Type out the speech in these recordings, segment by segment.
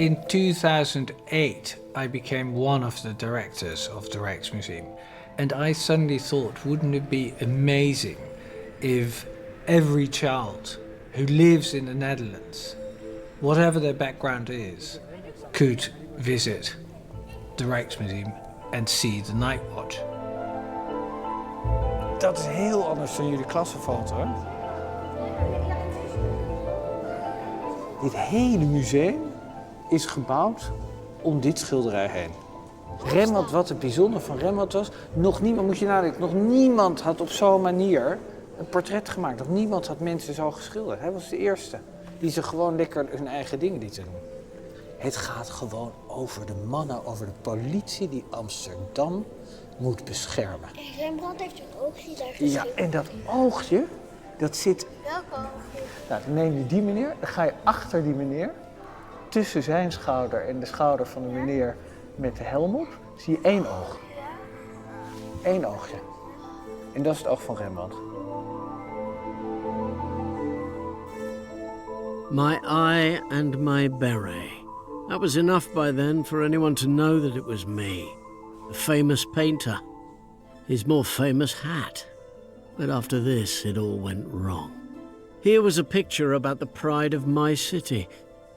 In 2008, I became one of the directors of the Rijksmuseum. And I suddenly thought, wouldn't it be amazing if every child who lives in the Netherlands, whatever their background is, could visit the Rijksmuseum and see the Night Watch. Dat is heel anders dan jullie klassenfoto. Dit hele museum is gebouwd om dit schilderij heen. Rembrandt, wat het bijzonder van Rembrandt was, nog niemand, moet je nadenken, nog niemand had op zo'n manier een portret gemaakt. Nog niemand had mensen zo geschilderd. Hij was de eerste die ze gewoon lekker hun eigen dingen lieten doen. Het gaat gewoon over de mannen, over de politie die Amsterdam moet beschermen. En Rembrandt heeft een oogje daar geschilderd. Ja, en dat oogje, dat zit... Welk oogje? Nou, dan neem je die meneer, dan ga je achter die meneer, tussen zijn schouder en de schouder van de meneer met de helm op, zie je één oog. Eén oogje. En dat is het oog van Rembrandt. My eye and my beret. That was enough by then for anyone to know that it was me, the famous painter. His more famous hat. But after this, it all went wrong. Here was a picture about the pride of my city,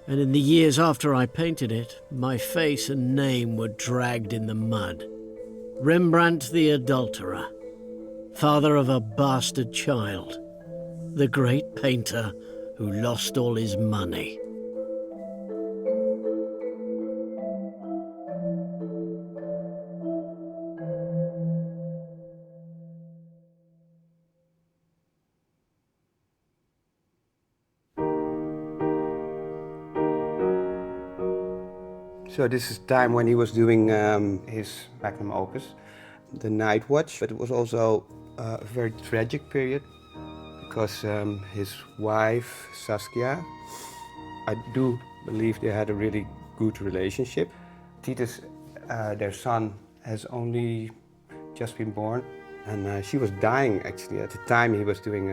and in the years after I painted it, my face and name were dragged in the mud. Rembrandt the Adulterer, father of a bastard child, the great painter who lost all his money. So this is time when he was doing his magnum opus, The Night Watch. But it was also a very tragic period because his wife, Saskia, I do believe they had a really good relationship. Titus, their son, has only just been born. And she was dying actually at the time he was doing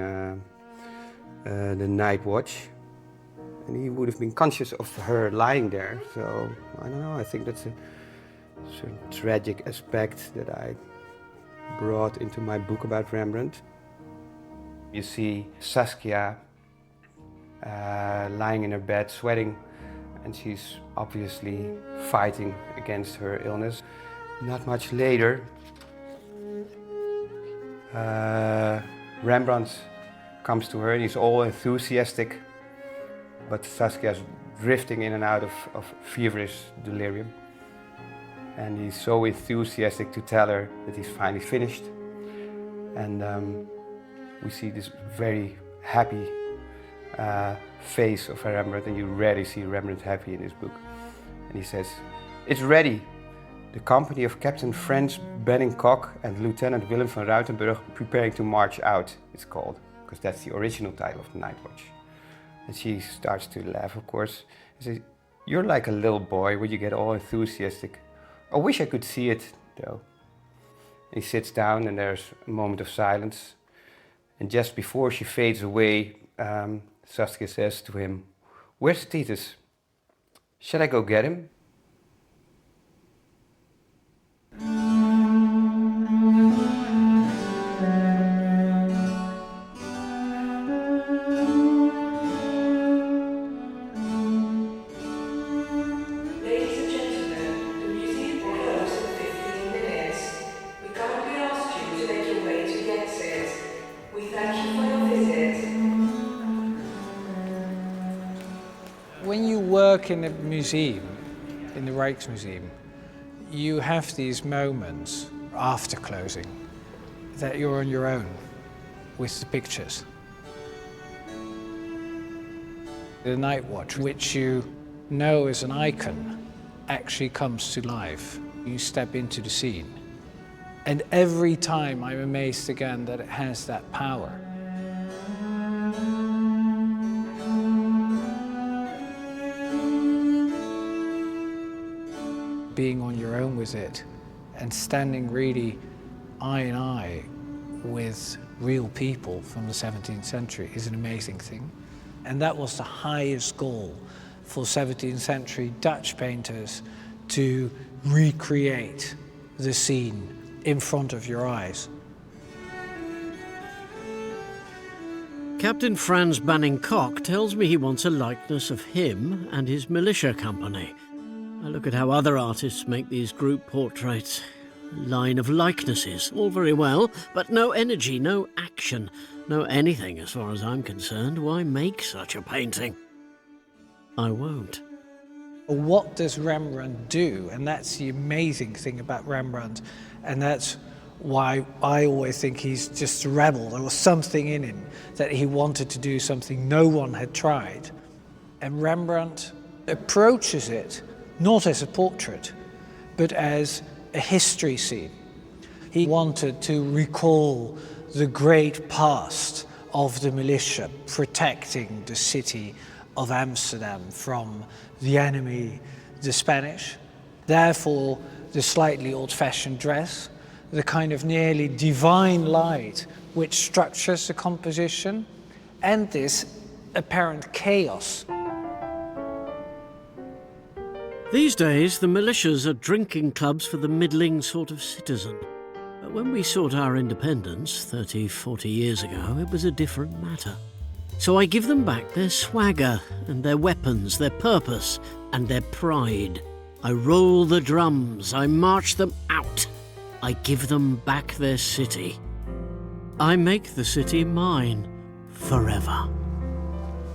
The Night Watch. And he would have been conscious of her lying there. So, I don't know, I think that's a sort of tragic aspect that I brought into my book about Rembrandt. You see Saskia lying in her bed, sweating, and she's obviously fighting against her illness. Not much later, Rembrandt comes to her and he's all enthusiastic. But Saskia's drifting in and out of feverish delirium. And he's so enthusiastic to tell her that he's finally finished. And we see this very happy face of Rembrandt, and you rarely see Rembrandt happy in his book. And he says, "It's ready. The company of Captain Frans Benningcock and Lieutenant Willem van Ruitenburg preparing to march out," it's called, because that's the original title of The Night Watch. And she starts to laugh, of course, and says, "You're like a little boy when you get all enthusiastic. I wish I could see it, though." He sits down and there's a moment of silence. And just before she fades away, Saskia says to him, "Where's Titus? Shall I go get him?" When you work in a museum, in the Rijksmuseum, you have these moments after closing that you're on your own with the pictures. The Night Watch, which you know is an icon, actually comes to life. You step into the scene. And every time I'm amazed again that it has that power. Being on your own with it and standing really eye in eye with real people from the 17th century is an amazing thing. And that was the highest goal for 17th century Dutch painters to recreate the scene in front of your eyes. Captain Frans Banning-Kok tells me he wants a likeness of him and his militia company. I look at how other artists make these group portraits. A line of likenesses, all very well, but no energy, no action, no anything as far as I'm concerned. Why make such a painting? I won't. What does Rembrandt do? And that's the amazing thing about Rembrandt, and that's why I always think he's just a rebel. There was something in him that he wanted to do something no one had tried. And Rembrandt approaches it not as a portrait, but as a history scene. He wanted to recall the great past of the militia, protecting the city of Amsterdam from the enemy, the Spanish. Therefore, the slightly old-fashioned dress, the kind of nearly divine light which structures the composition, and this apparent chaos. These days, the militias are drinking clubs for the middling sort of citizen. But when we sought our independence 30, 40 years ago, it was a different matter. So I give them back their swagger and their weapons, their purpose and their pride. I roll the drums, I march them out. I give them back their city. I make the city mine forever.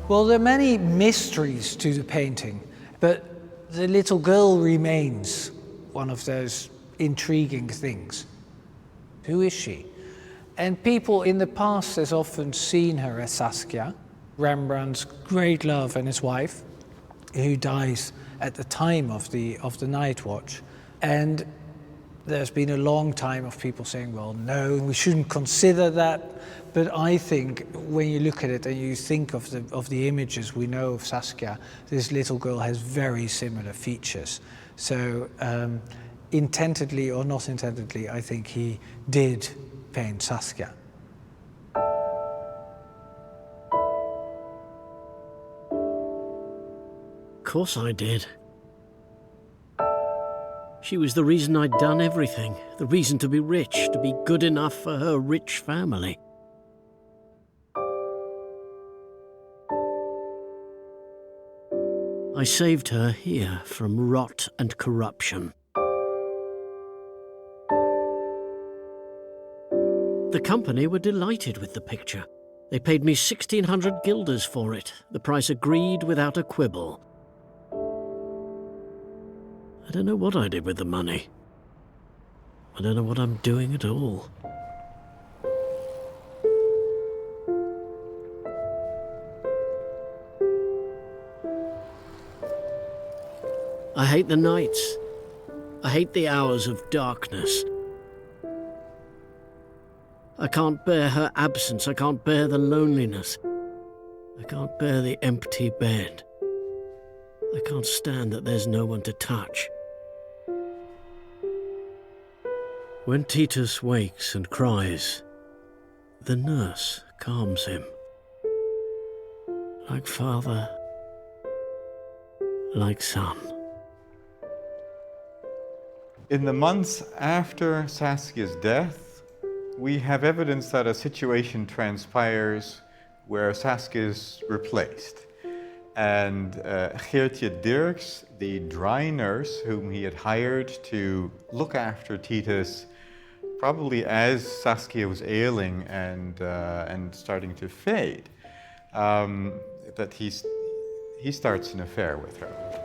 Well, there are many mysteries to the painting, but the little girl remains one of those intriguing things. Who is she? And people in the past has often seen her as Saskia, Rembrandt's great love and his wife, who dies at the time of the night watch. And there's been a long time of people saying, well, no, we shouldn't consider that. But I think when you look at it and you think of the images we know of Saskia, this little girl has very similar features. So intendedly or not intendedly, I think he did paint Saskia. Of course I did. She was the reason I'd done everything, the reason to be rich, to be good enough for her rich family. I saved her here from rot and corruption. The company were delighted with the picture. They paid me 1,600 guilders for it, the price agreed without a quibble. I don't know what I did with the money. I don't know what I'm doing at all. I hate the nights. I hate the hours of darkness. I can't bear her absence. I can't bear the loneliness. I can't bear the empty bed. I can't stand that there's no one to touch. When Titus wakes and cries, the nurse calms him. Like father, like son. In the months after Saskia's death, we have evidence that a situation transpires where Saskia is replaced. And Geertje Dirks, the dry nurse whom he had hired to look after Titus, probably as Saskia was ailing and starting to fade, that he starts an affair with her.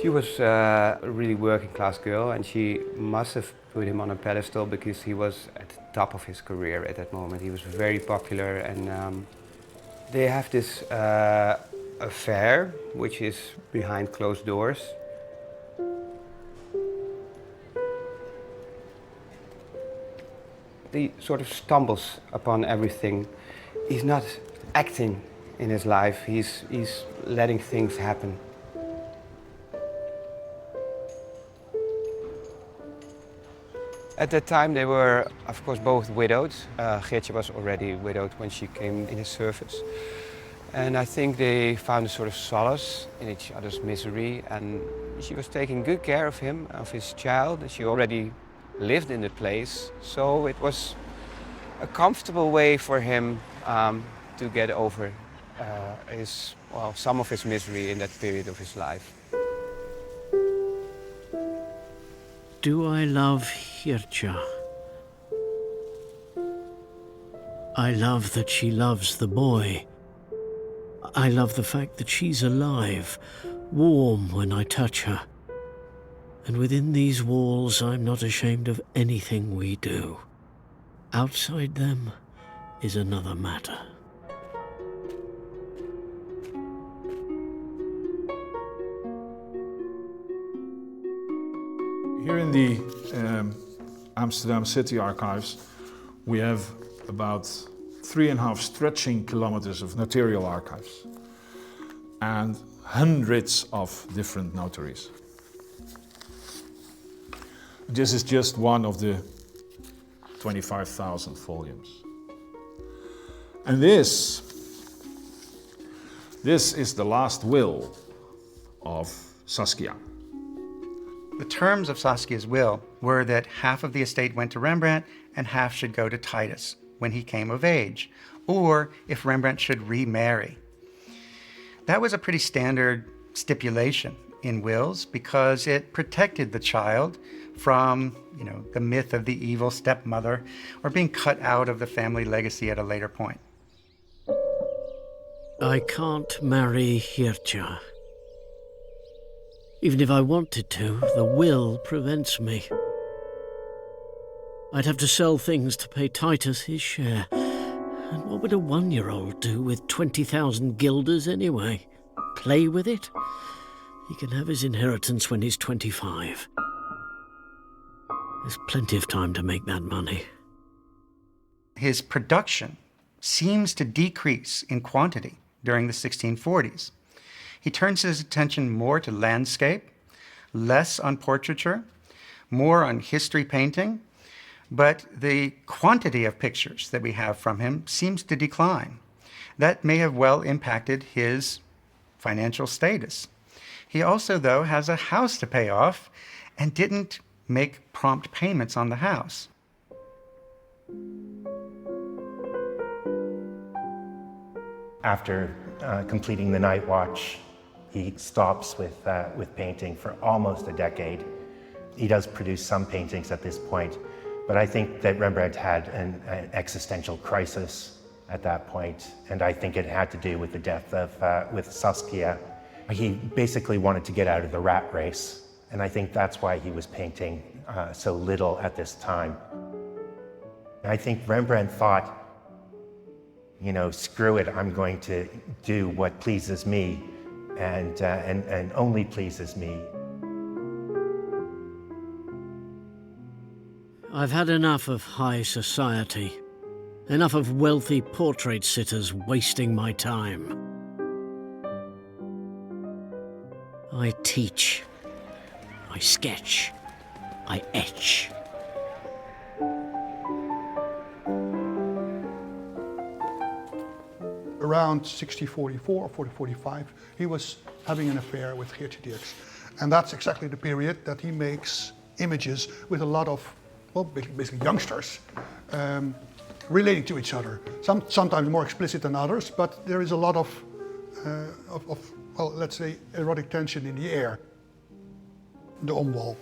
She was a really working class girl, and she must have put him on a pedestal because he was at the top of his career at that moment. He was very popular, and they have this affair, which is behind closed doors. He sort of stumbles upon everything. He's not acting in his life, he's letting things happen. At that time they were, of course, both widowed. Geertje was already widowed when she came in his service. And I think they found a sort of solace in each other's misery, and she was taking good care of him, of his child. She already lived in the place, so it was a comfortable way for him to get over some of his misery in that period of his life. Do I love Geertje? I love that she loves the boy. I love the fact that she's alive, warm when I touch her. And within these walls, I'm not ashamed of anything we do. Outside them is another matter. Here in the Amsterdam City Archives, we have about 3.5 stretching kilometers of notarial archives and hundreds of different notaries. This is just one of the 25,000 volumes. And this is the last will of Saskia. The terms of Saskia's will were that half of the estate went to Rembrandt and half should go to Titus when he came of age, or if Rembrandt should remarry. That was a pretty standard stipulation in wills because it protected the child from, the myth of the evil stepmother or being cut out of the family legacy at a later point. I can't marry Geertje. Even if I wanted to, the will prevents me. I'd have to sell things to pay Titus his share. And what would a 1-year-old do with 20,000 guilders anyway? Play with it? He can have his inheritance when he's 25. There's plenty of time to make that money. His production seems to decrease in quantity during the 1640s. He turns his attention more to landscape, less on portraiture, more on history painting, but the quantity of pictures that we have from him seems to decline. That may have well impacted his financial status. He also, though, has a house to pay off and didn't make prompt payments on the house. After completing the night watch, he stops with painting for almost a decade. He does produce some paintings at this point, but I think that Rembrandt had an existential crisis at that point, and I think it had to do with the death of with Saskia. He basically wanted to get out of the rat race, and I think that's why he was painting so little at this time. I think Rembrandt thought, screw it, I'm going to do what pleases me and only pleases me. I've had enough of high society, enough of wealthy portrait sitters wasting my time. I teach, I sketch, I etch. Around 1644 or 4045, he was having an affair with Geertje Dirks. And that's exactly the period that he makes images with a lot of, basically youngsters relating to each other. Sometimes more explicit than others, but there is a lot of let's say, erotic tension in the air. The omwal.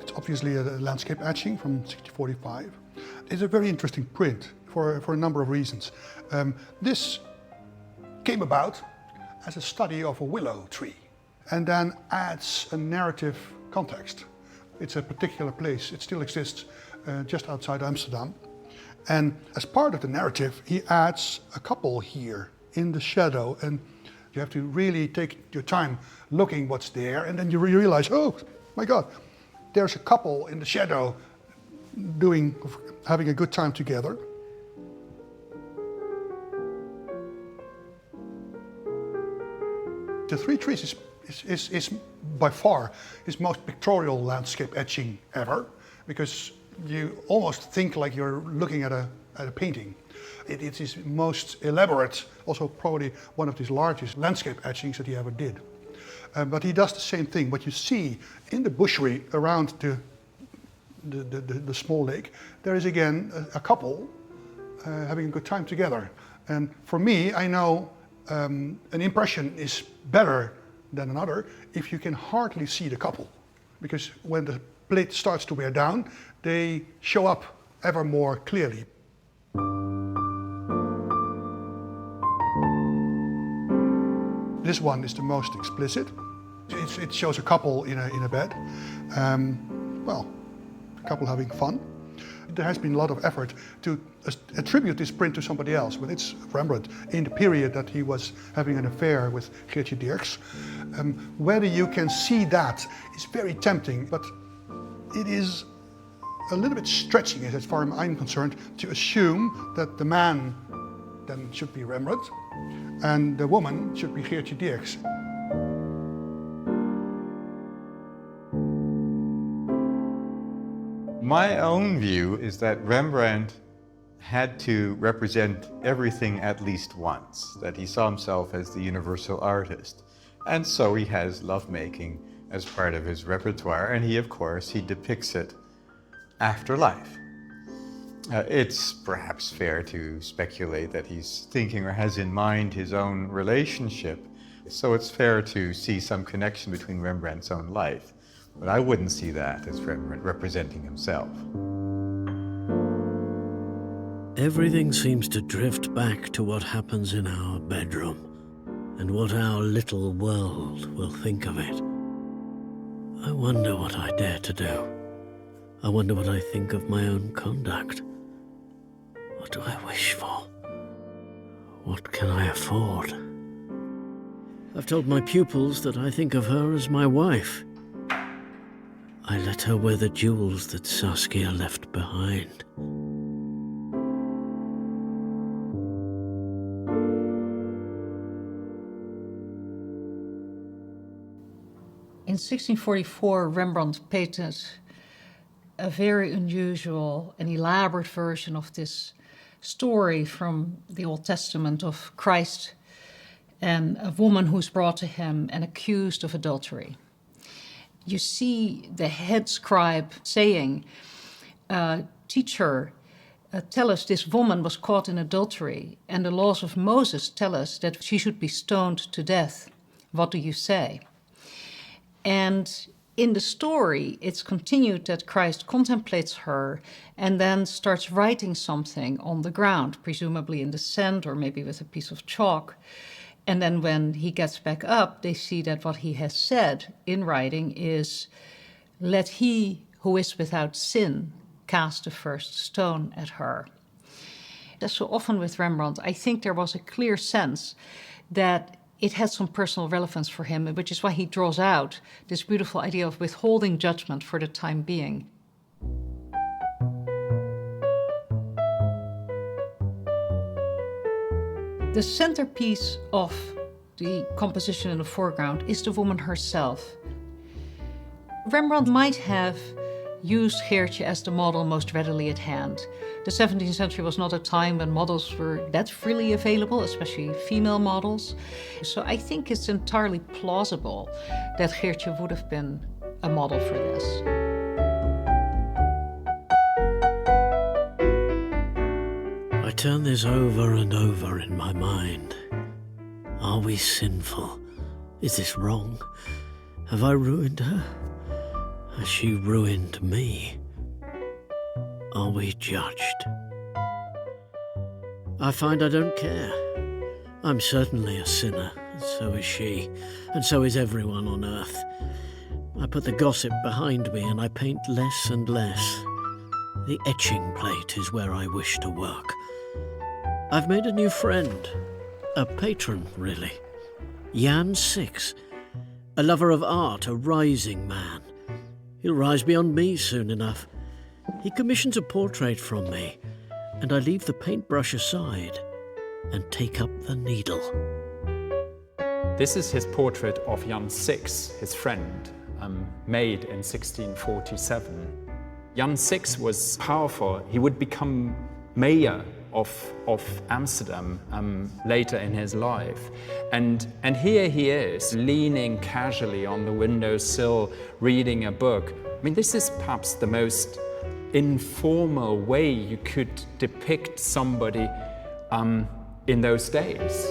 It's obviously a landscape etching from 1645. It's a very interesting print for a number of reasons. This came about as a study of a willow tree and then adds a narrative context. It's a particular place, it still exists just outside Amsterdam. And as part of the narrative, he adds a couple here in the shadow, and you have to really take your time looking what's there, and then you realize, oh my God, there's a couple in the shadow having a good time together. The Three Trees is by far his most pictorial landscape etching ever, because you almost think like you're looking at a painting. It is his most elaborate, also probably one of his largest landscape etchings that he ever did. But he does the same thing. What you see in the bushry around the small lake, there is again a couple having a good time together. And for me, I know an impression is better than another if you can hardly see the couple. Because when the plate starts to wear down, they show up ever more clearly. This one is the most explicit. It shows a couple in a bed. Well, a couple having fun. There has been a lot of effort to attribute this print to somebody else, but it's Rembrandt in the period that he was having an affair with Geertje Dirks. Whether you can see that is very tempting, but it is a little bit stretching it as far as I'm concerned to assume that the man then should be Rembrandt and the woman should be Geertje Dirks. My own view is that Rembrandt had to represent everything at least once, that he saw himself as the universal artist. And so he has lovemaking as part of his repertoire, and of course, he depicts it after life. It's perhaps fair to speculate that he's thinking or has in mind his own relationship, so it's fair to see some connection between Rembrandt's own life. But I wouldn't see that as Rembrandt representing himself. Everything seems to drift back to what happens in our bedroom and what our little world will think of it. I wonder what I dare to do. I wonder what I think of my own conduct. What do I wish for? What can I afford? I've told my pupils that I think of her as my wife. I let her wear the jewels that Saskia left behind. In 1644, Rembrandt painted a very unusual and elaborate version of this story from the Old Testament of Christ and a woman who's brought to him and accused of adultery. You see the head scribe saying, "Teacher, tell us this woman was caught in adultery, and the laws of Moses tell us that she should be stoned to death. What do you say?" And in the story, it's continued that Christ contemplates her and then starts writing something on the ground, presumably in the sand or maybe with a piece of chalk. And then when he gets back up, they see that what he has said in writing is, "Let he who is without sin cast the first stone at her." As so often with Rembrandt, I think there was a clear sense that it had some personal relevance for him, which is why he draws out this beautiful idea of withholding judgment for the time being. The centerpiece of the composition in the foreground is the woman herself. Rembrandt might have used Geertje as the model most readily at hand. The 17th century was not a time when models were that freely available, especially female models. So I think it's entirely plausible that Geertje would have been a model for this. I turn this over and over in my mind. Are we sinful? Is this wrong? Have I ruined her? Has she ruined me? Are we judged? I find I don't care. I'm certainly a sinner, and so is she, and so is everyone on earth. I put the gossip behind me and I paint less and less. The etching plate is where I wish to work. I've made a new friend, a patron, really. Jan 6, a lover of art, a rising man. He'll rise beyond me soon enough. He commissions a portrait from me, and I leave the paintbrush aside and take up the needle. This is his portrait of Jan 6, his friend, made in 1647. Jan VI was powerful. He would become mayor of Amsterdam later in his life. And here he is, leaning casually on the windowsill, reading a book. I mean, this is perhaps the most informal way you could depict somebody in those days.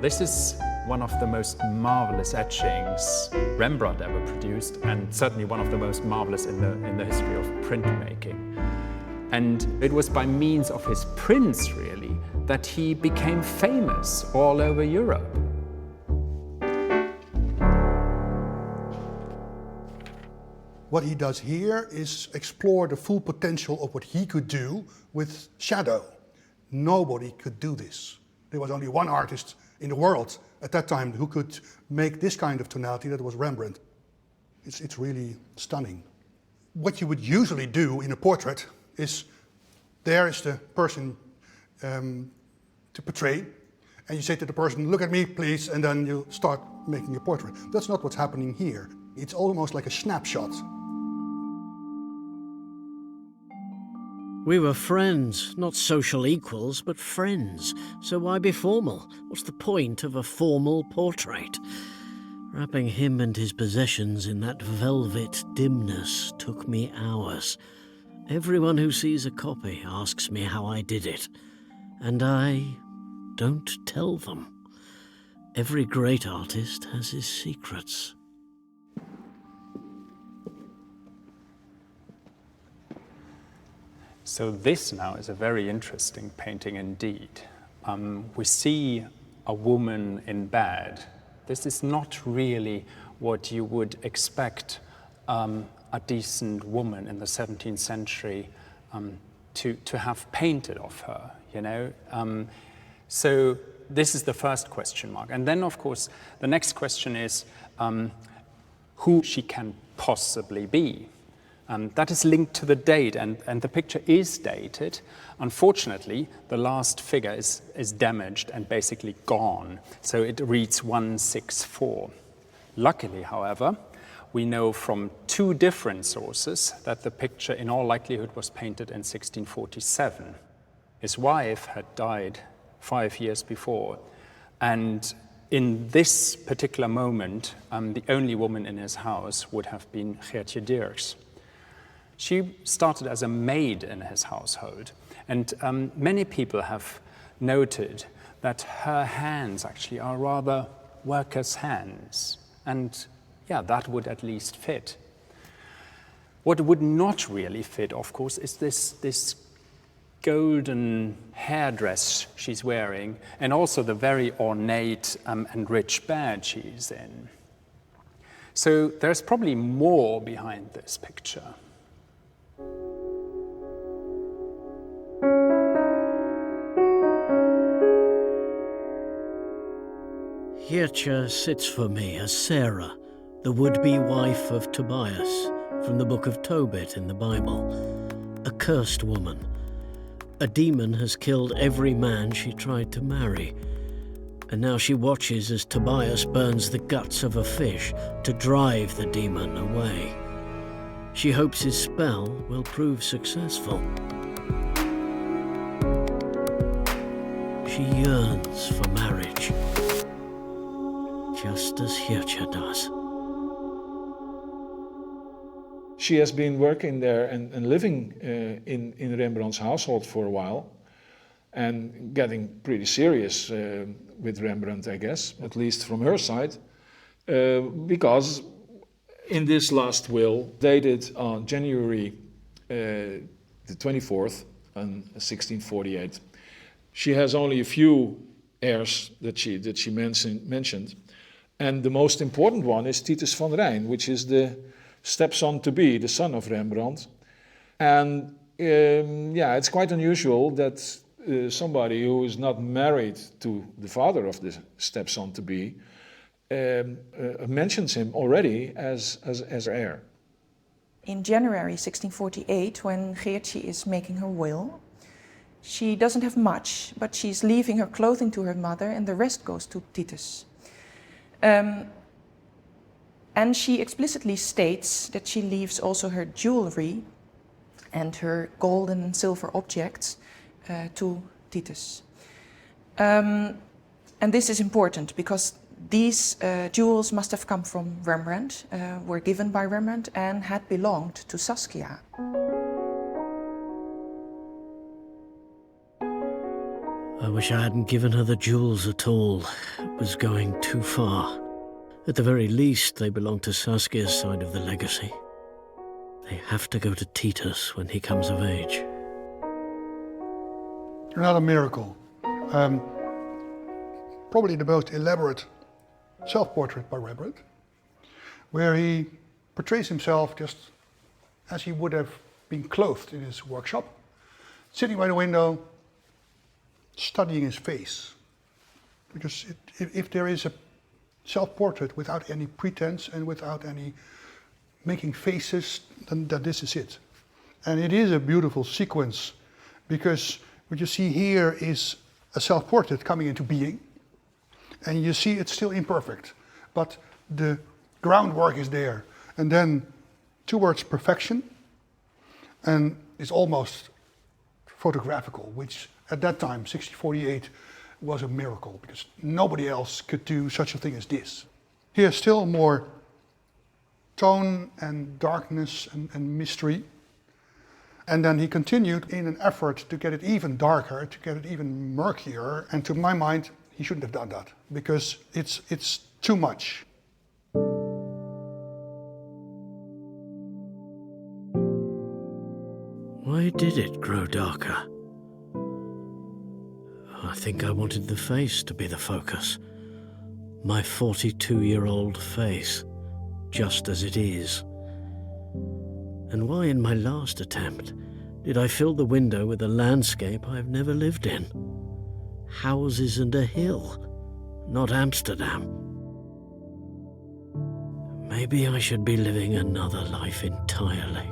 This is one of the most marvelous etchings Rembrandt ever produced, and certainly one of the most marvelous in the history of printmaking. And it was by means of his prints, really, that he became famous all over Europe. What he does here is explore the full potential of what he could do with shadow. Nobody could do this. There was only one artist in the world at that time who could make this kind of tonality, that was Rembrandt. It's really stunning. What you would usually do in a portrait is, there is the person to portray, and you say to the person, look at me please, and then you start making a portrait. That's not what's happening here. It's almost like a snapshot. We were friends, not social equals, but friends. So why be formal? What's the point of a formal portrait? Wrapping him and his possessions in that velvet dimness took me hours. Everyone who sees a copy asks me how I did it, and I don't tell them. Every great artist has his secrets. So this now is a very interesting painting indeed. We see a woman in bed. This is not really what you would expect a decent woman in the 17th century to have painted of her, you know. So this is the first question mark. And then, of course, the next question is who she can possibly be. That is linked to the date, and the picture is dated. Unfortunately, the last figure is damaged and basically gone, so it reads 164. Luckily, however, we know from two different sources that the picture in all likelihood was painted in 1647. His wife had died 5 years before, and in this particular moment, the only woman in his house would have been Hendrickje. She started as a maid in his household, and many people have noted that her hands actually are rather workers' hands, and yeah, that would at least fit. What would not really fit, of course, is this golden hairdress she's wearing, and also the very ornate and rich bed she's in. So there's probably more behind this picture. Hendrickje sits for me as Sarah, the would-be wife of Tobias, from the book of Tobit in the Bible. A cursed woman. A demon has killed every man she tried to marry, and now she watches as Tobias burns the guts of a fish to drive the demon away. She hopes his spell will prove successful. She yearns for marriage, just as Hendrickje does. She has been working there and living in Rembrandt's household for a while, and getting pretty serious with Rembrandt, I guess, at least from her side, because in this last will, dated on January the 24th, 1648, she has only a few heirs that she mentioned, and the most important one is Titus van Rijn, which is the stepson-to-be, the son of Rembrandt. And yeah, it's quite unusual that somebody who is not married to the father of the stepson-to-be mentions him already as heir. In January 1648, when Hendrickje is making her will, she doesn't have much, but she's leaving her clothing to her mother, and the rest goes to Titus. And she explicitly states that she leaves also her jewelry and her gold and silver objects to Titus. And this is important because these jewels must have come from Rembrandt, were given by Rembrandt and had belonged to Saskia. I wish I hadn't given her the jewels at all. It was going too far. At the very least, they belong to Saskia's side of the legacy. They have to go to Titus when he comes of age. Another miracle. Probably the most elaborate self-portrait by Rembrandt, where he portrays himself just as he would have been clothed in his workshop, sitting by the window, studying his face. Because if there is a self-portrait without any pretense and without any making faces, then this is it. And it is a beautiful sequence, because what you see here is a self-portrait coming into being, and you see it's still imperfect, but the groundwork is there. And then towards perfection, and it's almost photographical, which at that time, 1648, was a miracle, because nobody else could do such a thing as this. Here's still more tone and darkness and mystery. And then he continued in an effort to get it even darker, to get it even murkier, and to my mind, he shouldn't have done that, because it's too much. Why did it grow darker? I think I wanted the face to be the focus. My 42-year-old face, just as it is. And why in my last attempt did I fill the window with a landscape I've never lived in? Houses and a hill, not Amsterdam. Maybe I should be living another life entirely.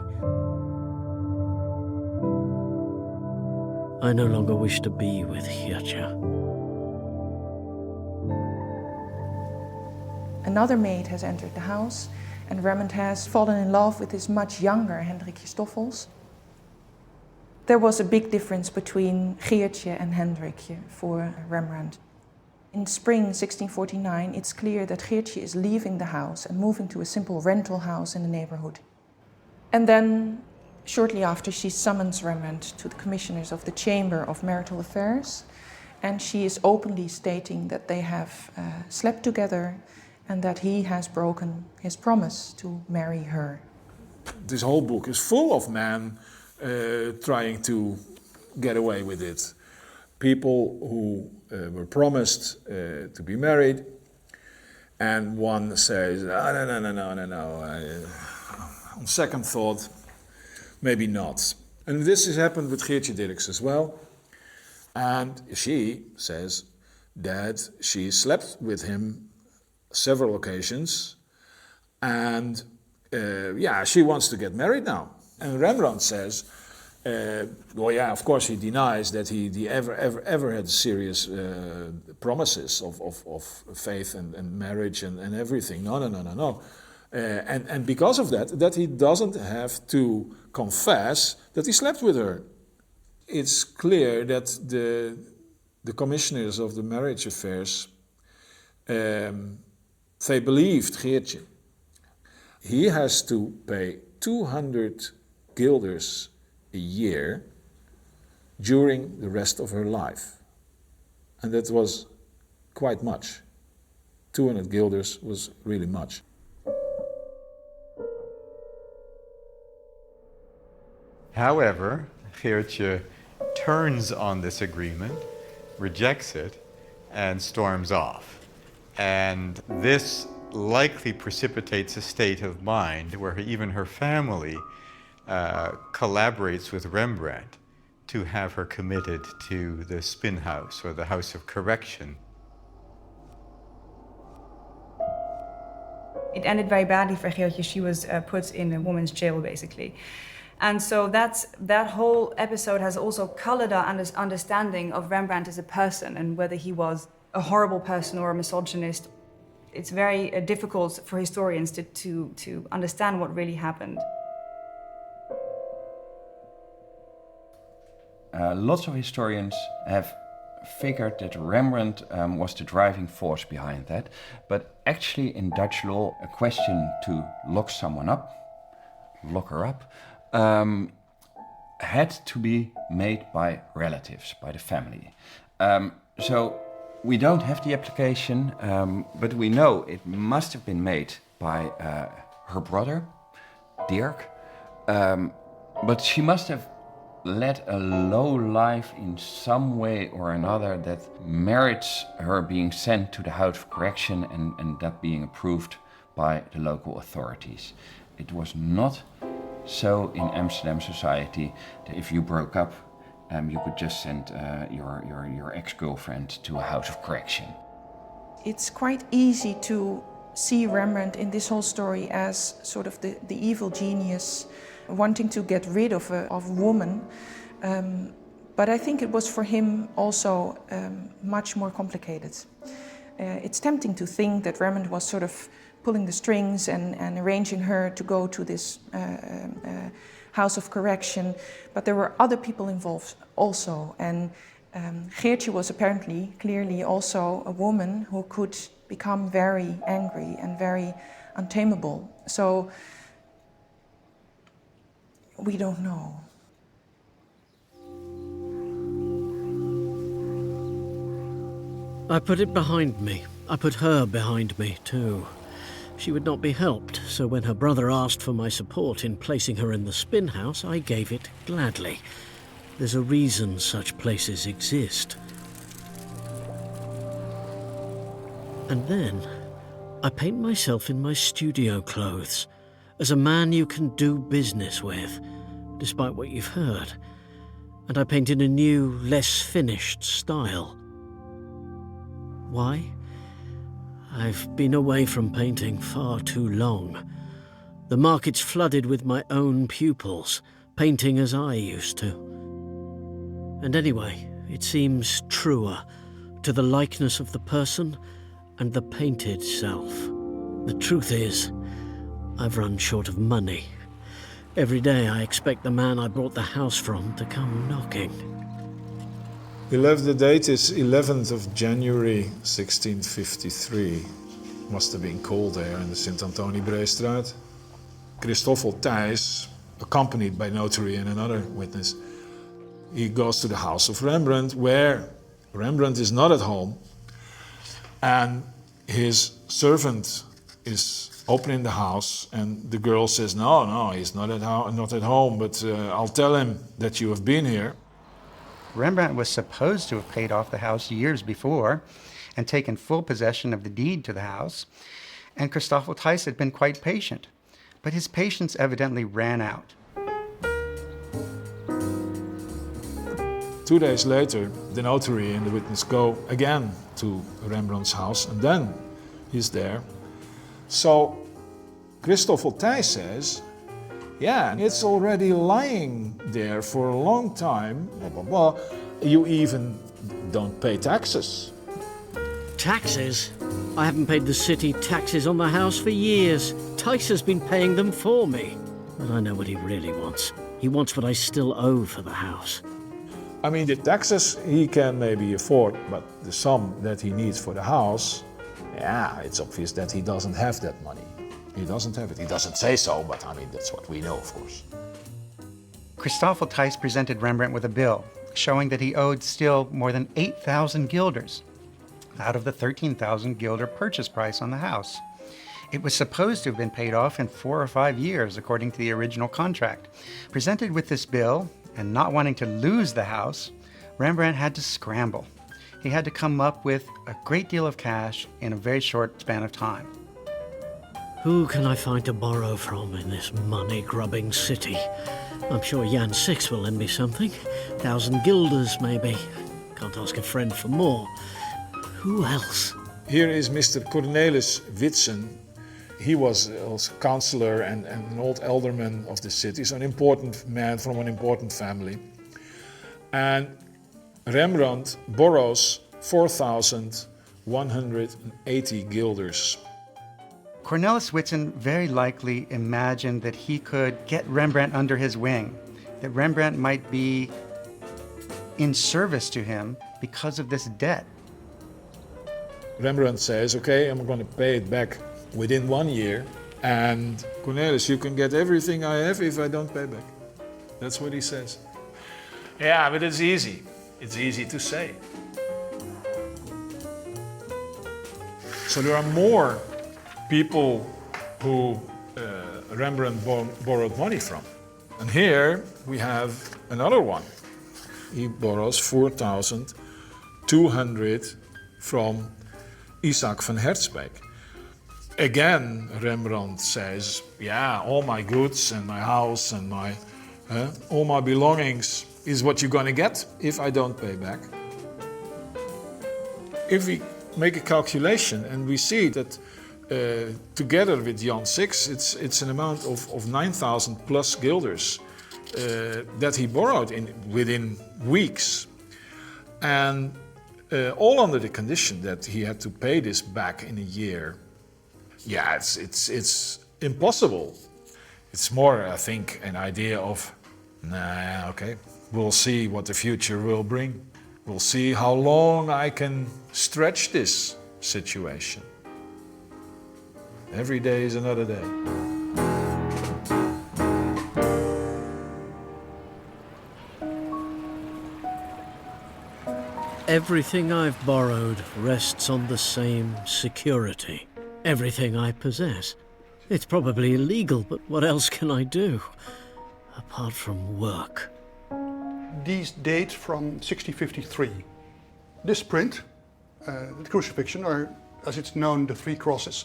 I no longer wish to be with Hendrickje. Another maid has entered the house, and Rembrandt has fallen in love with his much younger Hendrickje Stoffels. There was a big difference between Hendrickje and Hendrickje for Rembrandt. In spring 1649, it's clear that Hendrickje is leaving the house and moving to a simple rental house in the neighborhood. And then, shortly after, she summons Rembrandt to the commissioners of the Chamber of Marital Affairs, and she is openly stating that they have slept together and that he has broken his promise to marry her. This whole book is full of men trying to get away with it. People who were promised to be married, and one says, no. On second thought, maybe not. And this has happened with Geertje Dirks as well. And she says that she slept with him several occasions, and she wants to get married now. And Rembrandt says, of course he denies that he ever had serious promises of faith and marriage and everything. No. And because of that he doesn't have to confess that he slept with her. It's clear that the commissioners of the marriage affairs, they believed Geertje. He has to pay 200 guilders a year during the rest of her life. And that was quite much. 200 guilders was really much. However, Geertje turns on this agreement, rejects it, and storms off. And this likely precipitates a state of mind where even her family collaborates with Rembrandt to have her committed to the spin house or the house of correction. It ended very badly for Geertje. She was put in a woman's jail, basically. And so that whole episode has also colored our understanding of Rembrandt as a person and whether he was a horrible person or a misogynist. It's very difficult for historians to understand what really happened. lots of historians have figured that Rembrandt was the driving force behind that. But actually in Dutch law, a question to lock someone up, lock her up, had to be made by relatives, by the family. So we don't have the application, but we know it must have been made by her brother, Dirk. But she must have led a low life in some way or another that merits her being sent to the House of Correction and that being approved by the local authorities. It was not so in Amsterdam society that if you broke up, you could just send your ex-girlfriend to a House of Correction. It's quite easy to see Rembrandt in this whole story as sort of the evil genius wanting to get rid of a woman. But I think it was for him also much more complicated. It's tempting to think that Rembrandt was sort of pulling the strings and arranging her to go to this House of Correction, but there were other people involved also. And Geertje was apparently, clearly also a woman who could become very angry and very untamable. So we don't know. I put it behind me. I put her behind me too. She would not be helped, so when her brother asked for my support in placing her in the spin house, I gave it gladly. There's a reason such places exist. And then I paint myself in my studio clothes, as a man you can do business with, despite what you've heard. And I paint in a new, less finished style. Why? I've been away from painting far too long. The market's flooded with my own pupils, painting as I used to. And anyway, it seems truer to the likeness of the person and the painted self. The truth is, I've run short of money. Every day I expect the man I bought the house from to come knocking. The date is 11th of January 1653. Must have been cold there in the Sint-Anthonie Breestraat. Christoffel Thijs, accompanied by Notary and another witness, he goes to the house of Rembrandt, where Rembrandt is not at home, and his servant is opening the house, and the girl says, no, he's not at home, but I'll tell him that you have been here. Rembrandt was supposed to have paid off the house years before and taken full possession of the deed to the house, and Christoffel Thijs had been quite patient, but his patience evidently ran out. 2 days later, the notary and the witness go again to Rembrandt's house, and then he's there. So Christoffel Thijs says, yeah, it's already lying there for a long time, blah, blah, blah. You even don't pay taxes. Taxes? I haven't paid the city taxes on the house for years. Titus has been paying them for me. But I know what he really wants. He wants what I still owe for the house. I mean, the taxes he can maybe afford, but the sum that he needs for the house, yeah, it's obvious that he doesn't have that money. He doesn't have it. He doesn't say so, but I mean, that's what we know, of course. Christoffel Thijs presented Rembrandt with a bill showing that he owed still more than 8,000 guilders out of the 13,000 guilder purchase price on the house. It was supposed to have been paid off in 4 or 5 years, according to the original contract. Presented with this bill, and not wanting to lose the house, Rembrandt had to scramble. He had to come up with a great deal of cash in a very short span of time. Who can I find to borrow from in this money-grubbing city? I'm sure Jan Six will lend me something. 1,000 guilders, maybe. Can't ask a friend for more. Who else? Here is Mr. Cornelis Witsen. He was also councillor and an old alderman of the city, so an important man from an important family. And Rembrandt borrows 4,180 guilders. Cornelis Witsen very likely imagined that he could get Rembrandt under his wing, that Rembrandt might be in service to him because of this debt. Rembrandt says, okay, I'm going to pay it back within 1 year. And Cornelis, you can get everything I have if I don't pay back. That's what he says. Yeah, but it's easy. It's easy to say. So there are more people who Rembrandt borrowed money from. And here we have another one. He borrows 4,200 from Isaac van Herzberg. Again, Rembrandt says, yeah, all my goods and my house and all my belongings is what you're going to get if I don't pay back. If we make a calculation and we see that together with Jan 6, it's an amount of 9,000 plus guilders that he borrowed within weeks. And all under the condition that he had to pay this back in a year. Yeah, it's impossible. It's more, I think, an idea of, nah, okay, we'll see what the future will bring. We'll see how long I can stretch this situation. Every day is another day. Everything I've borrowed rests on the same security. Everything I possess. It's probably illegal, but what else can I do? Apart from work. These date from 1653. This print, the crucifixion, or as it's known, the three crosses,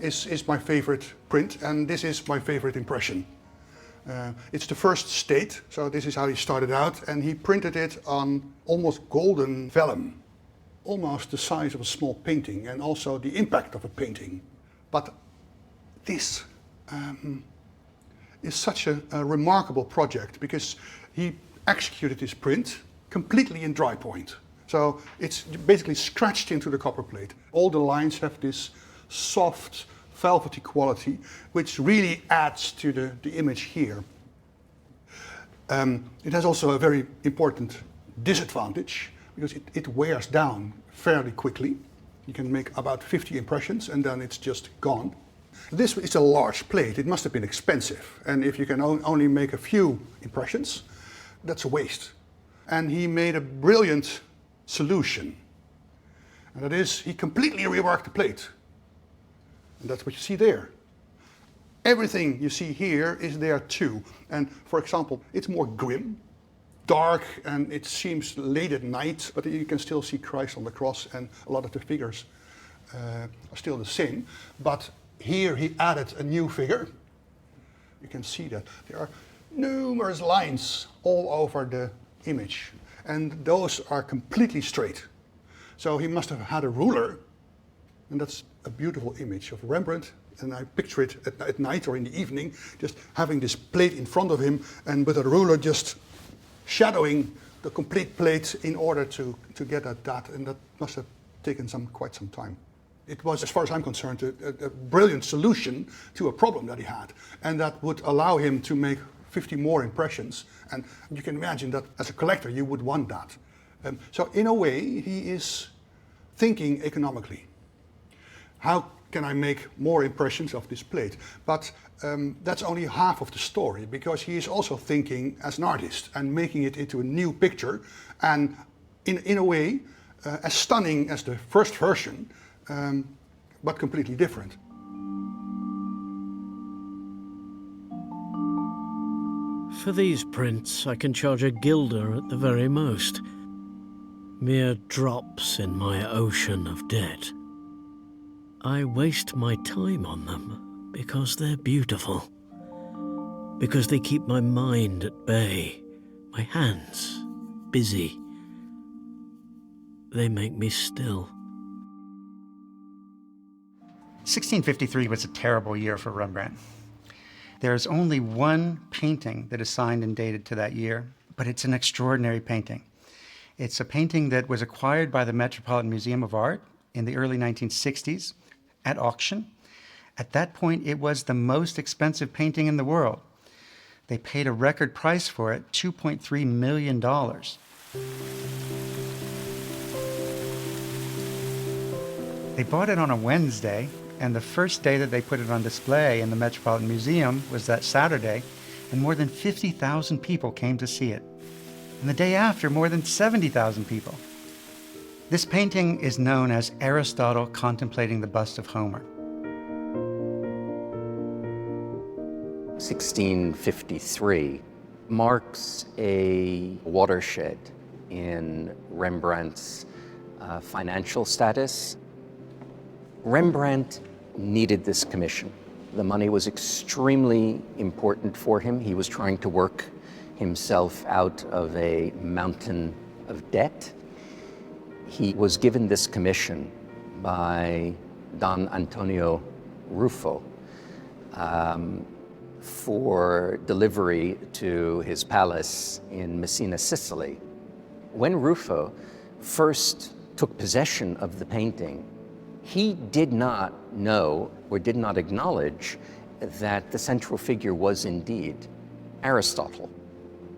is my favorite print, and this is my favorite impression. It's the first state, so this is how he started out, and he printed it on almost golden vellum, almost the size of a small painting, and also the impact of a painting. But this is such a remarkable project because he executed this print completely in dry point. So it's basically scratched into the copper plate. All the lines have this soft, velvety quality, which really adds to the image here. It has also a very important disadvantage because it wears down fairly quickly. You can make about 50 impressions and then it's just gone. This is a large plate, it must have been expensive. And if you can only make a few impressions, that's a waste. And he made a brilliant solution. And that is, he completely reworked the plate. And that's what you see there. Everything you see here is there too. And for example, it's more grim, dark, and it seems late at night, but you can still see Christ on the cross and a lot of the figures are still the same. But here he added a new figure. You can see that. There are numerous lines all over the image, and those are completely straight. So he must have had a ruler, and that's a beautiful image of Rembrandt, and I picture it at night or in the evening, just having this plate in front of him, and with a ruler just shadowing the complete plate in order to get at that, and that must have taken quite some time. It was, as far as I'm concerned, a brilliant solution to a problem that he had, and that would allow him to make 50 more impressions, and you can imagine that as a collector you would want that. So in a way he is thinking economically. How can I make more impressions of this plate? But that's only half of the story, because he is also thinking as an artist and making it into a new picture, and in a way as stunning as the first version, but completely different. For these prints, I can charge a guilder at the very most. Mere drops in my ocean of debt. I waste my time on them because they're beautiful. Because they keep my mind at bay, my hands busy. They make me still. 1653 was a terrible year for Rembrandt. There's only one painting that is signed and dated to that year, but it's an extraordinary painting. It's a painting that was acquired by the Metropolitan Museum of Art in the early 1960s at auction. At that point, it was the most expensive painting in the world. They paid a record price for it, $2.3 million. They bought it on a Wednesday, and the first day that they put it on display in the Metropolitan Museum was that Saturday, and more than 50,000 people came to see it. And the day after, more than 70,000 people. This painting is known as Aristotle Contemplating the Bust of Homer. 1653 marks a watershed in Rembrandt's financial status. Rembrandt needed this commission. The money was extremely important for him. He was trying to work himself out of a mountain of debt. He was given this commission by Don Antonio Ruffo for delivery to his palace in Messina, Sicily. When Ruffo first took possession of the painting, he did not know or did not acknowledge that the central figure was indeed Aristotle.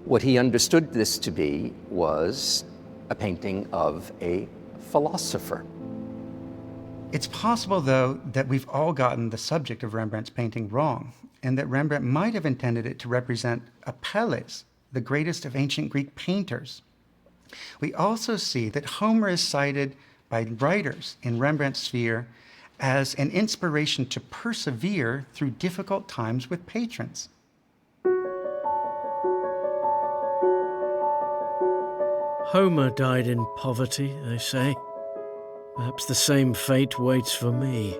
What he understood this to be was a painting of a philosopher. It's possible, though, that we've all gotten the subject of Rembrandt's painting wrong, and that Rembrandt might have intended it to represent Apelles, the greatest of ancient Greek painters. We also see that Homer is cited by writers in Rembrandt's sphere as an inspiration to persevere through difficult times with patrons. Homer died in poverty, they say. Perhaps the same fate waits for me.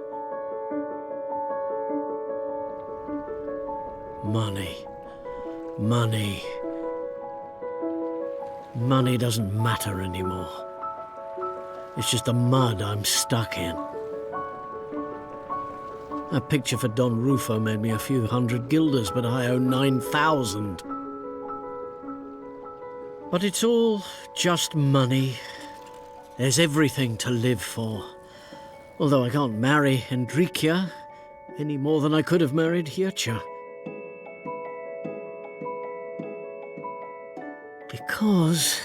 Money. Money. Money doesn't matter anymore. It's just the mud I'm stuck in. A picture for Don Ruffo made me a few hundred guilders, but I owe 9,000. But it's all just money. There's everything to live for. Although I can't marry Hendrickje any more than I could have married Hendrickje. Because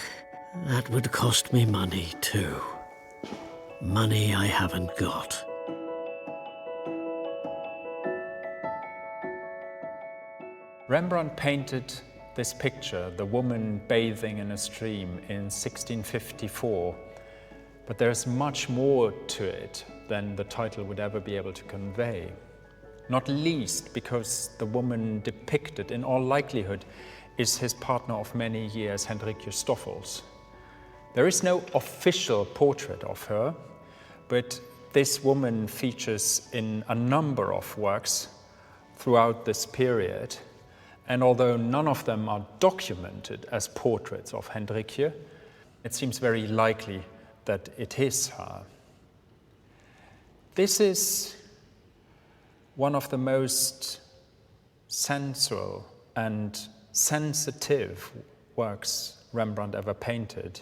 that would cost me money too. Money I haven't got. Rembrandt painted this picture, the woman bathing in a stream, in 1654. But there's much more to it than the title would ever be able to convey. Not least because the woman depicted, in all likelihood, is his partner of many years, Hendrickje Stoffels. There is no official portrait of her, but this woman features in a number of works throughout this period. And although none of them are documented as portraits of Hendrickje, it seems very likely that it is her. This is one of the most sensual and sensitive works Rembrandt ever painted.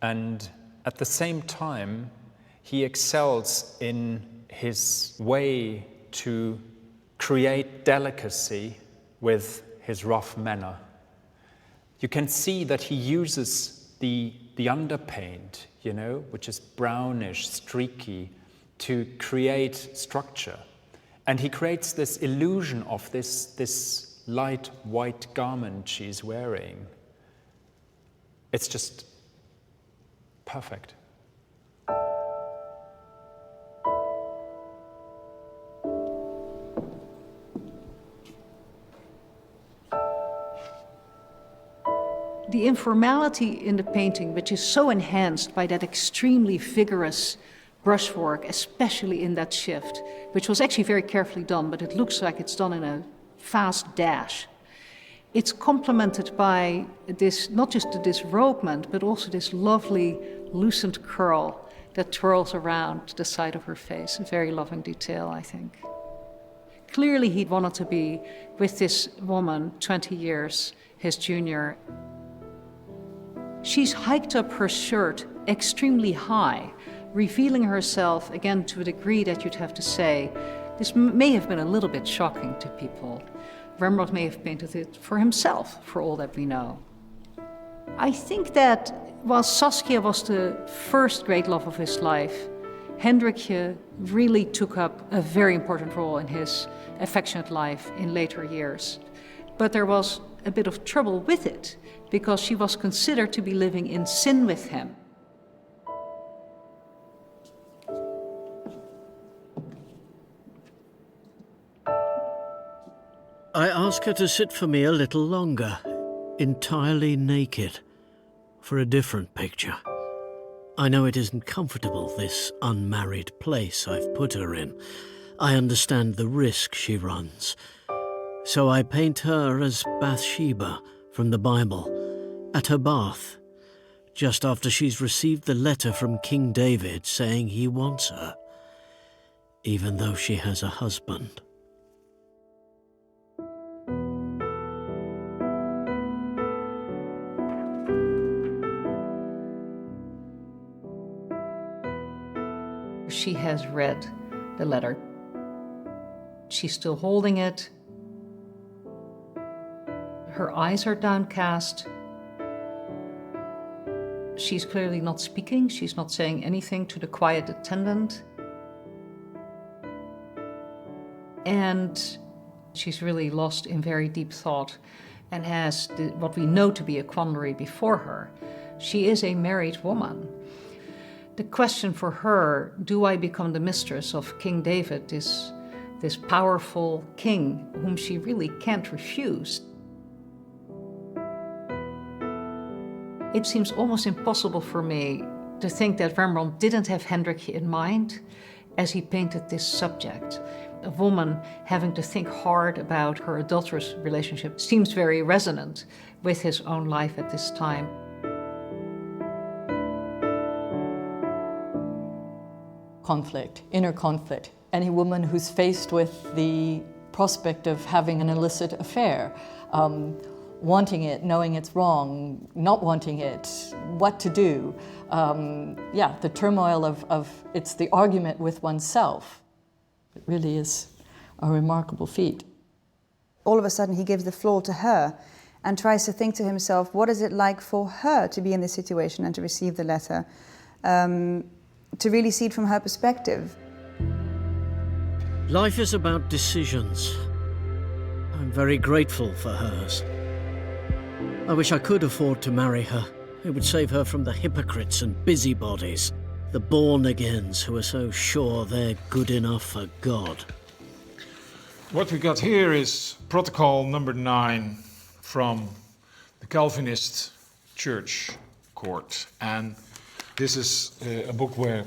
And at the same time, he excels in his way to create delicacy with his rough manner. You can see that he uses the underpaint, which is brownish, streaky, to create structure. And he creates this illusion of this light white garment she's wearing. It's just perfect. The informality in the painting, which is so enhanced by that extremely vigorous brushwork, especially in that shift, which was actually very carefully done, but it looks like it's done in a fast dash. It's complemented by this, not just the disrobement, but also this lovely loosened curl that twirls around the side of her face. A very loving detail, I think. Clearly he'd wanted to be with this woman 20 years his junior. She's hiked up her shirt extremely high, revealing herself again to a degree that you'd have to say, this may have been a little bit shocking to people. Rembrandt may have painted it for himself, for all that we know. I think that while Saskia was the first great love of his life, Hendrickje really took up a very important role in his affectionate life in later years. But there was a bit of trouble with it, because she was considered to be living in sin with him. I ask her to sit for me a little longer, entirely naked, for a different picture. I know it isn't comfortable, this unmarried place I've put her in. I understand the risk she runs. So I paint her as Bathsheba from the Bible, at her bath, just after she's received the letter from King David saying he wants her, even though she has a husband. She has read the letter. She's still holding it. Her eyes are downcast. She's clearly not speaking. She's not saying anything to the quiet attendant. And she's really lost in very deep thought and has what we know to be a quandary before her. She is a married woman. The question for her, do I become the mistress of King David, this powerful king whom she really can't refuse? It seems almost impossible for me to think that Rembrandt didn't have Hendrickje in mind as he painted this subject. A woman having to think hard about her adulterous relationship seems very resonant with his own life at this time. Conflict, inner conflict. Any woman who's faced with the prospect of having an illicit affair, wanting it, knowing it's wrong, not wanting it, what to do. The turmoil of it's the argument with oneself. It really is a remarkable feat. All of a sudden he gives the floor to her and tries to think to himself, what is it like for her to be in this situation and to receive the letter? To really see it from her perspective. Life is about decisions. I'm very grateful for hers. I wish I could afford to marry her. It would save her from the hypocrites and busybodies, the born-agains who are so sure they're good enough for God. What we got here is protocol number 9 from the Calvinist Church Court. And this is a book where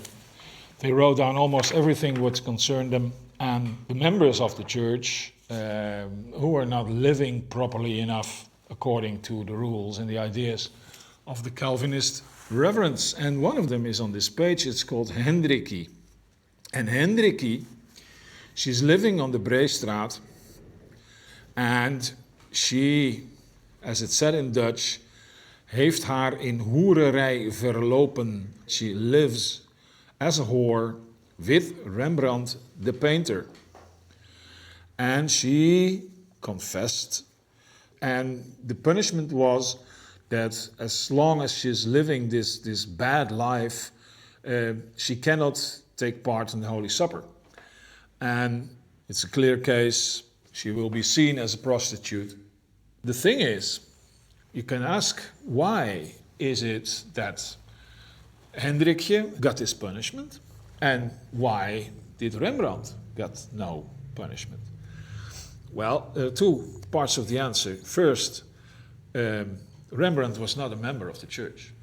they wrote down almost everything what concerned them, and the members of the church who were not living properly enough according to the rules and the ideas of the Calvinist reverends. And one of them is on this page. It's called Hendrickje. And Hendrickje, she's living on the Breestraat, and she, as it said in Dutch, heeft haar in hoererij verlopen. She lives as a whore with Rembrandt the painter. And she confessed, and the punishment was that as long as she's living this bad life, she cannot take part in the Holy Supper. And it's a clear case, she will be seen as a prostitute. The thing is, you can ask, why is it that Hendrickje got this punishment, and why did Rembrandt get no punishment? Well, there are two parts of the answer. First, Rembrandt was not a member of the church.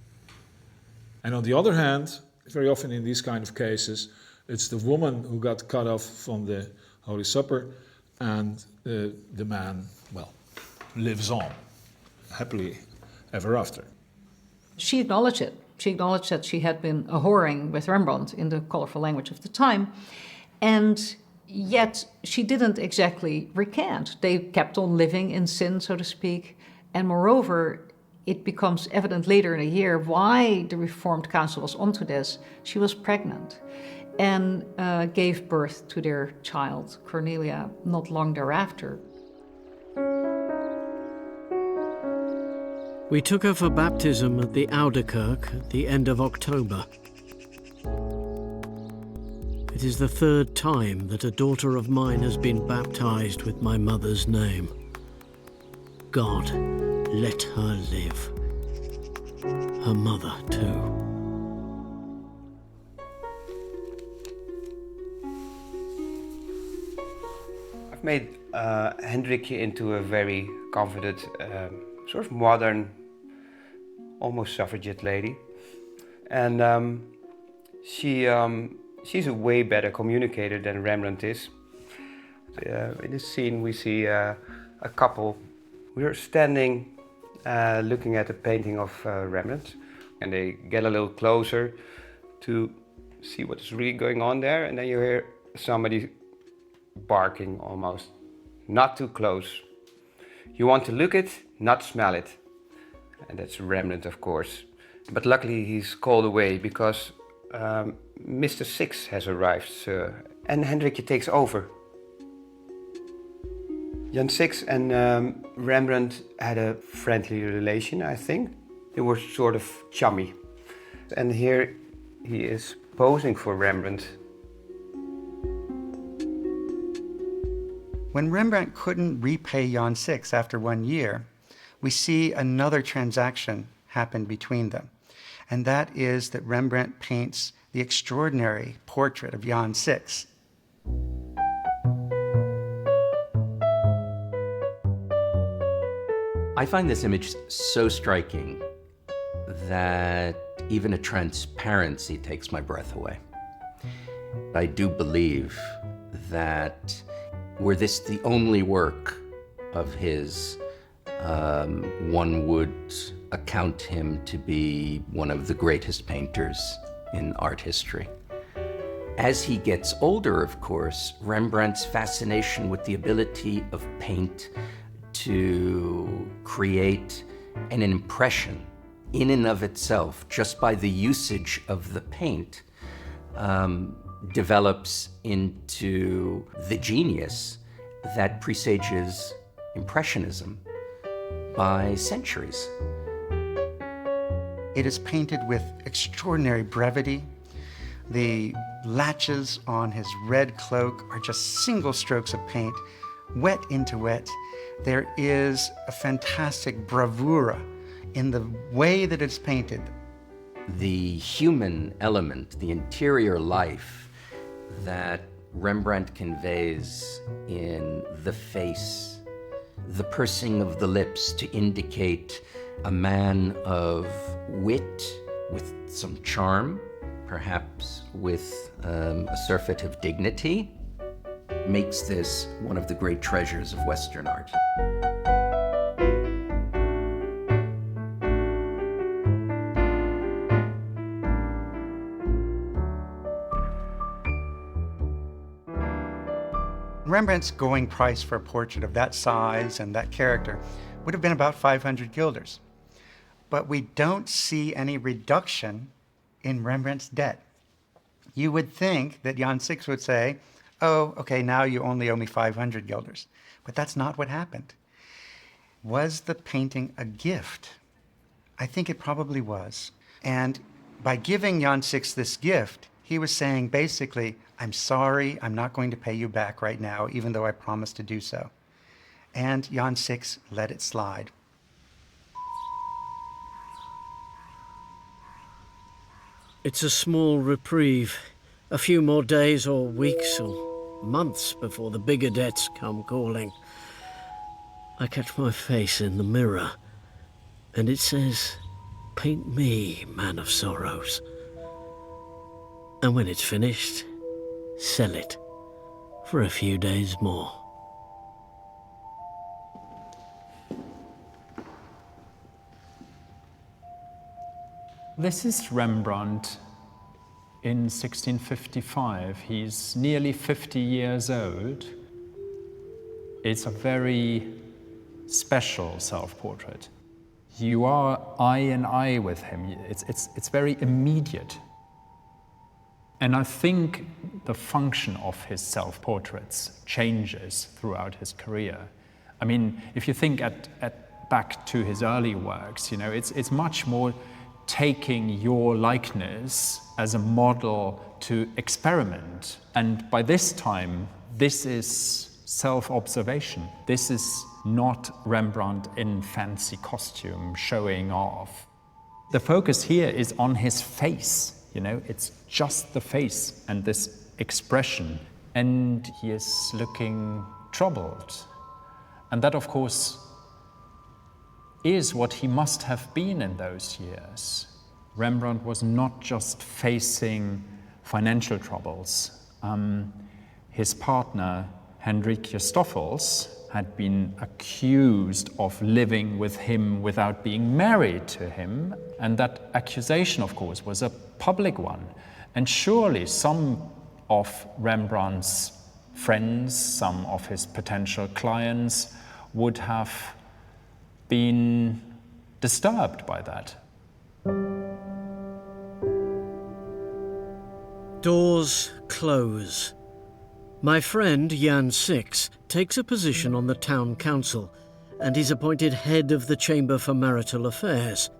And on the other hand, very often in these kind of cases, it's the woman who got cut off from the Holy Supper, and the man, well, lives on, happily ever after. She acknowledged it. She acknowledged that she had been a whoring with Rembrandt in the colorful language of the time, and yet she didn't exactly recant. They kept on living in sin, so to speak, and moreover, it becomes evident later in the year why the Reformed Council was onto this. She was pregnant and gave birth to their child, Cornelia, not long thereafter. We took her for baptism at the Ouderkerk at the end of October. It is the third time that a daughter of mine has been baptized with my mother's name. God, let her live. Her mother, too. I've made Hendrickje into a very confident, sort of modern, almost suffragette lady. And she's a way better communicator than Rembrandt is. In this scene we see a couple. We're standing looking at a painting of Rembrandt, and they get a little closer to see what is really going on there, and then you hear somebody barking almost. Not too close. You want to look it, not smell it. And that's Rembrandt, of course. But luckily he's called away because Mr. Six has arrived, sir, and Hendrickje takes over. Jan Six and Rembrandt had a friendly relation, I think. They were sort of chummy. And here he is posing for Rembrandt. When Rembrandt couldn't repay Jan Six after 1 year, we see another transaction happen between them. And that is that Rembrandt paints the extraordinary portrait of Jan Six. I find this image so striking that even a transparency takes my breath away. I do believe that were this the only work of his, one would account him to be one of the greatest painters in art history. As he gets older, of course, Rembrandt's fascination with the ability of paint to create an impression in and of itself, just by the usage of the paint, develops into the genius that presages Impressionism by centuries. It is painted with extraordinary brevity. The latches on his red cloak are just single strokes of paint, wet into wet. There is a fantastic bravura in the way that it's painted. The human element, the interior life that Rembrandt conveys in the face, the pursing of the lips to indicate a man of wit with some charm, perhaps with a surfeit of dignity, makes this one of the great treasures of Western art. Rembrandt's going price for a portrait of that size and that character would have been about 500 guilders. But we don't see any reduction in Rembrandt's debt. You would think that Jan Six would say, oh, okay, now you only owe me 500 guilders. But that's not what happened. Was the painting a gift? I think it probably was. And by giving Jan Six this gift, he was saying basically, I'm sorry, I'm not going to pay you back right now, even though I promised to do so. And Jan Six let it slide. It's a small reprieve. A few more days or weeks or months before the bigger debts come calling. I catch my face in the mirror, and it says, "Paint me, man of sorrows." And when it's finished, sell it for a few days more. This is Rembrandt in 1655. He's nearly 50 years old. It's a very special self-portrait. You are eye in eye with him. It's very immediate. And I think the function of his self-portraits changes throughout his career. I mean, if you think at back to his early works, you know, it's much more taking your likeness as a model to experiment. And by this time, this is self-observation. This is not Rembrandt in fancy costume showing off. The focus here is on his face, you know, it's just the face and this expression. And he is looking troubled. And that, of course, is what he must have been in those years. Rembrandt was not just facing financial troubles. His partner, Hendrickje, had been accused of living with him without being married to him. And that accusation, of course, was a public one. And surely some of Rembrandt's friends, some of his potential clients would have been disturbed by that. Doors close. My friend Jan Six takes a position on the town council and he's appointed head of the Chamber for Marital Affairs.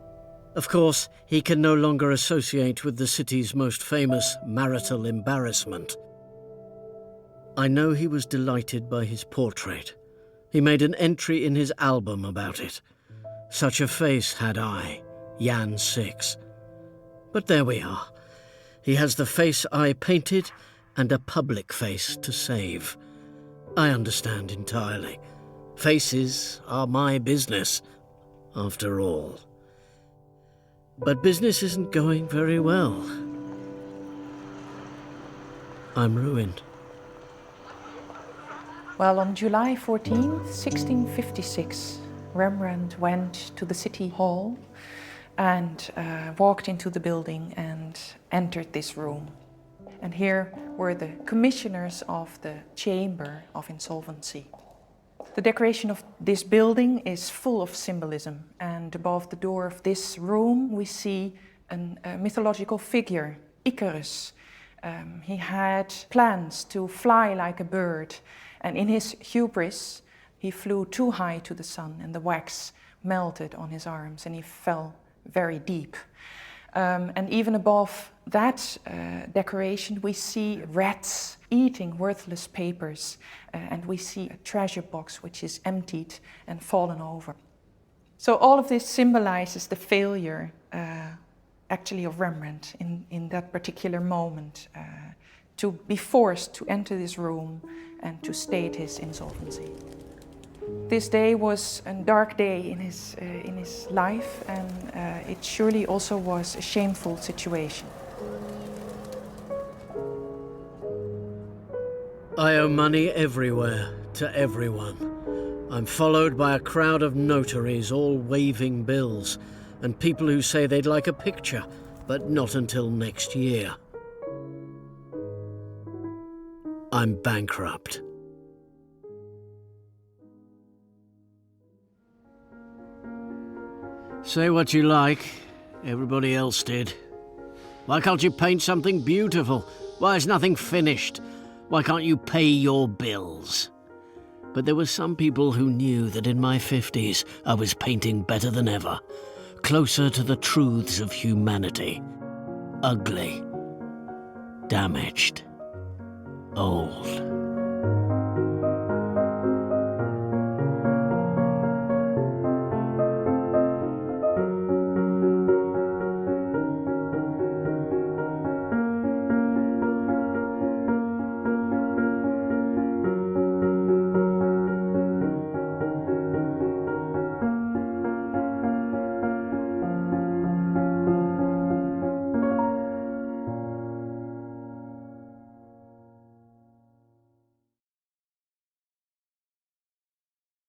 Of course, he can no longer associate with the city's most famous marital embarrassment. I know he was delighted by his portrait. He made an entry in his album about it. Such a face had I, Jan Six. But there we are. He has the face I painted and a public face to save. I understand entirely. Faces are my business, after all. But business isn't going very well. I'm ruined. Well, on July 14th, 1656, Rembrandt went to the city hall and walked into the building and entered this room. And here were the commissioners of the Chamber of Insolvency. The decoration of this building is full of symbolism, and above the door of this room we see a mythological figure, Icarus. He had plans to fly like a bird, and in his hubris he flew too high to the sun and the wax melted on his arms and he fell very deep. And even above that decoration we see rats eating worthless papers, and we see a treasure box which is emptied and fallen over. So all of this symbolizes the failure actually of Rembrandt in that particular moment to be forced to enter this room and to state his insolvency. This day was a dark day in his life, and it surely also was a shameful situation. I owe money everywhere, to everyone. I'm followed by a crowd of notaries, all waving bills, and people who say they'd like a picture, but not until next year. I'm bankrupt. Say what you like. Everybody else did. Why can't you paint something beautiful? Why is nothing finished? Why can't you pay your bills? But there were some people who knew that in my 50s I was painting better than ever, closer to the truths of humanity. Ugly, damaged, old.